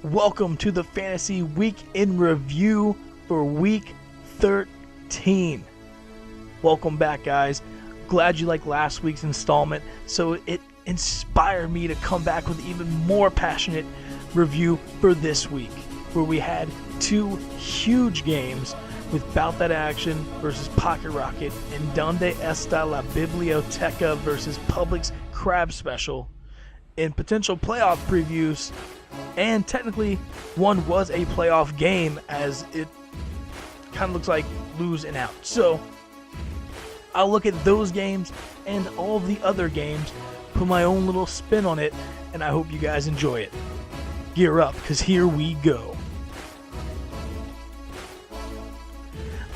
Welcome to the Fantasy Week in Review for Week 13. Welcome back, guys. Glad you liked last week's installment, so it inspired me to come back with even more passionate review for this week, where we had two huge games with Bout That Action versus Pocket Rocket and Donde Está la Biblioteca versus Publix Crab Special in potential playoff previews. And technically, one was a playoff game, as it kind of looks like lose and out. So I'll look at those games and all of the other games, put my own little spin on it, and I hope you guys enjoy it. Gear up, because here we go.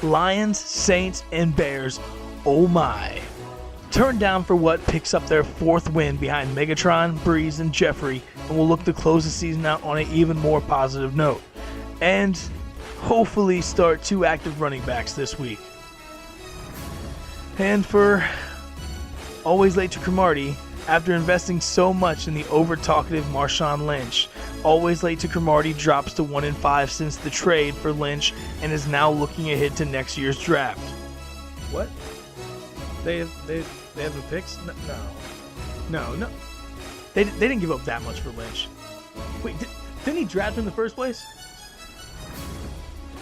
Lions, Saints, and Bears, oh my. Turn down for what picks up their fourth win behind Megatron, Breeze, and Jeffrey, and will look to close the season out on an even more positive note. And hopefully start two active running backs this week. And for always late to Cromartie, after investing so much in the over-talkative Marshawn Lynch, always late to Cromartie drops to 1-5 since the trade for Lynch and is now looking ahead to next year's draft. What? They have no picks? No. They didn't give up that much for Lynch. Wait, didn't he draft him in the first place?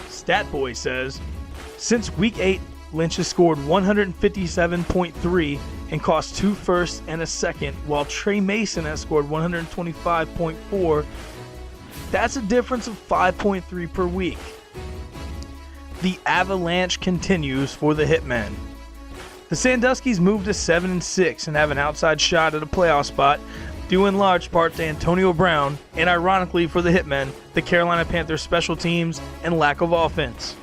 Statboy says, since week 8, Lynch has scored 157.3 and cost 2 firsts and a second, while Trey Mason has scored 125.4. That's a difference of 5.3 per week. The avalanche continues for the Hitmen. The Sandusky's moved to 7-6 and have an outside shot at a playoff spot, due in large part to Antonio Brown, and ironically for the Hitmen, the Carolina Panthers' special teams and lack of offense.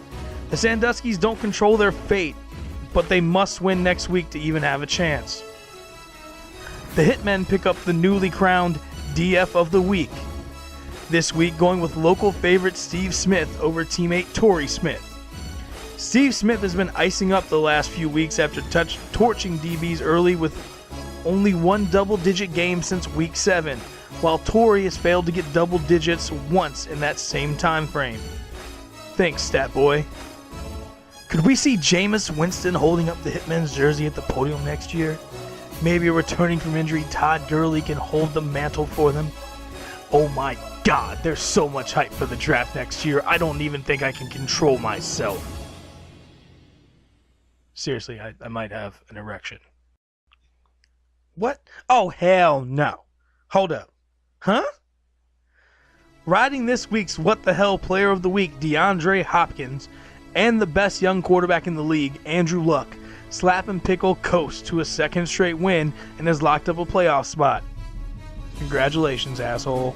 The Sandusky's don't control their fate, but they must win next week to even have a chance. The Hitmen pick up the newly crowned DF of the Week, this week going with local favorite Steve Smith over teammate Torrey Smith. Steve Smith has been icing up the last few weeks after torching DBs early with only one double-digit game since week 7, while Torrey has failed to get double digits once in that same time frame. Thanks, Statboy. Could we see Jameis Winston holding up the Hitmen's jersey at the podium next year? Maybe returning from injury Todd Gurley can hold the mantle for them? Oh my God, there's so much hype for the draft next year, I don't even think I can control myself. Seriously, I might have an erection. What? Oh, hell no. Hold up. Huh? Riding this week's What the Hell Player of the Week, DeAndre Hopkins, and the best young quarterback in the league, Andrew Luck, slap and pickle coast to a second straight win and has locked up a playoff spot. Congratulations, asshole.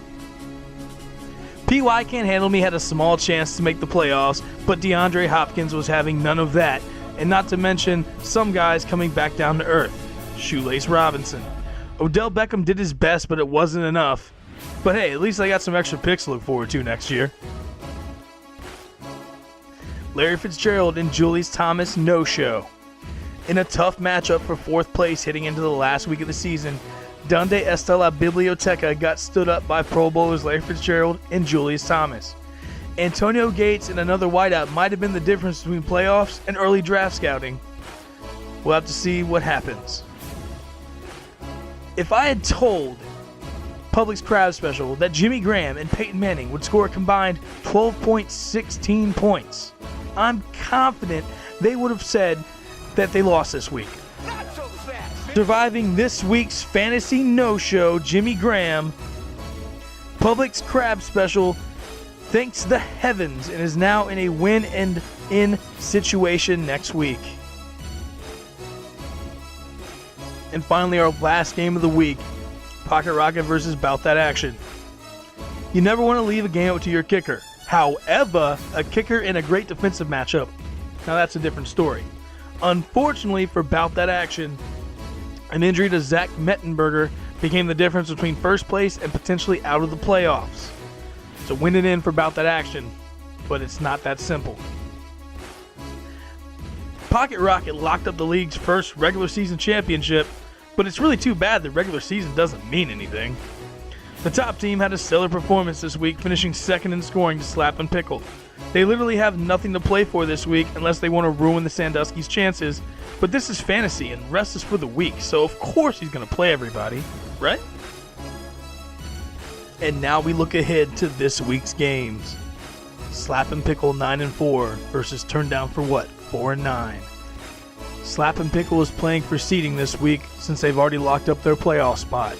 PY Can't Handle Me had a small chance to make the playoffs, but DeAndre Hopkins was having none of that, and not to mention some guys coming back down to earth. Shoelace Robinson. Odell Beckham did his best, but it wasn't enough. But hey, at least I got some extra picks to look forward to next year. Larry Fitzgerald and Julius Thomas no-show. In a tough matchup for 4th place heading into the last week of the season, Donde Está la Biblioteca got stood up by Pro Bowlers Larry Fitzgerald and Julius Thomas. Antonio Gates and another wideout might have been the difference between playoffs and early draft scouting. We'll have to see what happens. If I had told Publix Crab Special that Jimmy Graham and Peyton Manning would score a combined 12.16 points, I'm confident they would have said that they lost this week. Not so fast. Surviving this week's fantasy no-show, Jimmy Graham, Publix Crab Special thanks the heavens and is now in a win-and-in situation next week. And finally, our last game of the week, Pocket Rocket versus Bout That Action. You never want to leave a game up to your kicker. However, a kicker in a great defensive matchup, now that's a different story. Unfortunately for Bout That Action, an injury to Zach Mettenberger became the difference between first place and potentially out of the playoffs. So win it in for Bout That Action, but it's not that simple. Pocket Rocket locked up the league's first regular season championship, but it's really too bad the regular season doesn't mean anything. The top team had a stellar performance this week, finishing second in scoring to Slap and Pickle. They literally have nothing to play for this week unless they want to ruin the Sandusky's chances, but this is fantasy and rest is for the weak, so of course he's going to play everybody, right? And now we look ahead to this week's games. Slap and Pickle 9-4 versus Turn Down for What 4-9. Slap and Pickle is playing for seeding this week since they've already locked up their playoff spot.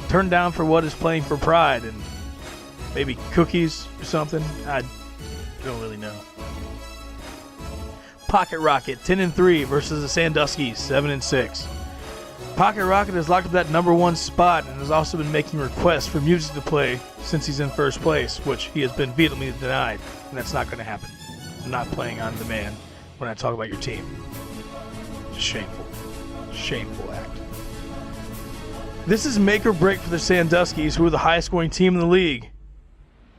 Turn Down for What is playing for pride and maybe cookies or something. I don't really know. Pocket Rocket 10-3 versus the Sandusky's 7-6. Pocket Rocket has locked up that number 1 spot and has also been making requests for music to play since he's in first place, which he has been vehemently denied, and that's not going to happen. I'm not playing on demand when I talk about your team. Shameful. Shameful act. This is make or break for the Sandusky's, who are the highest scoring team in the league.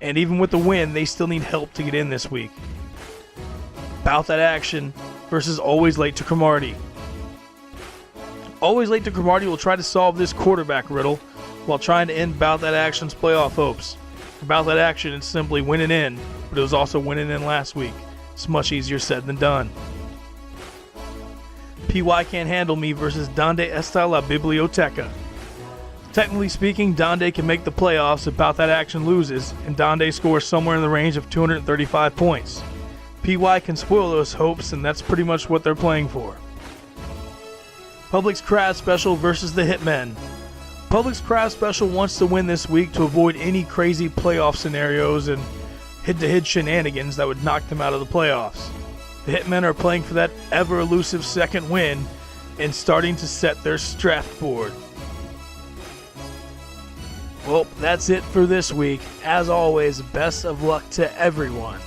And even with the win, they still need help to get in this week. About That Action versus Always Late to Cromartie. Always Late to Cromartie will try to solve this quarterback riddle while trying to end About That Action's playoff hopes. About That Action is simply winning in, but it was also winning in last week. It's much easier said than done. PY Can't Handle Me versus Donde Está La Biblioteca. Technically speaking, Donde can make the playoffs if About That Action loses, and Donde scores somewhere in the range of 235 points. PY can spoil those hopes, and that's pretty much what they're playing for. Public's Crab Special versus the Hitmen. Public's Crab Special wants to win this week to avoid any crazy playoff scenarios and head-to-head shenanigans that would knock them out of the playoffs. The Hitmen are playing for that ever-elusive second win and starting to set their draft board. Well, that's it for this week. As always, best of luck to everyone.